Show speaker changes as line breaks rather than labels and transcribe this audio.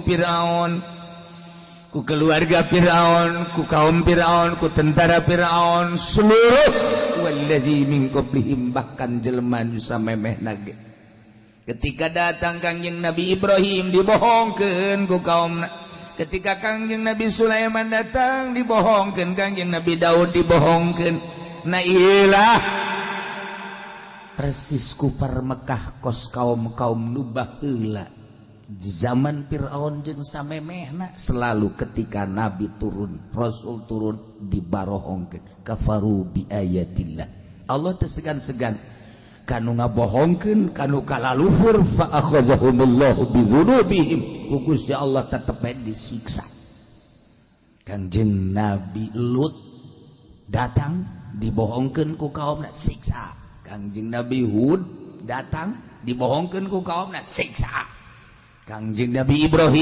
Firaun, ku keluarga Firaun, ku kaum Firaun, ku tentara Firaun, seluruh walladzi min qablihim, bahkan jelema nu samemehna ge. Ketika datang Kangjeng Nabi Ibrahim dibohongkeun ku kaumna. Ketika Kangjeng Nabi Sulaiman datang dibohongkeun, Kangjeng Nabi Daud dibohongkeun. Nah iyalah persis kufar Mekah kos kaum-kaum nu baheula di zaman Firaun jeung samemehna, selalu ketika Nabi turun, Rasul turun dibarohongkeun, kafaru bi ayatillah. Allah teu segan-segan kanu ngabohongkeun, kanu kalalufur, fa akhadhahumullahu bi dzunubihim, Gusti Allah tetep disiksa. Kangjeng Nabi Lut datang dibohongkeun ku kaumna, siksa. Kangjeng Nabi Hud datang dibohongkeun ku kaumna, siksa. Kangjeng Nabi Ibrahim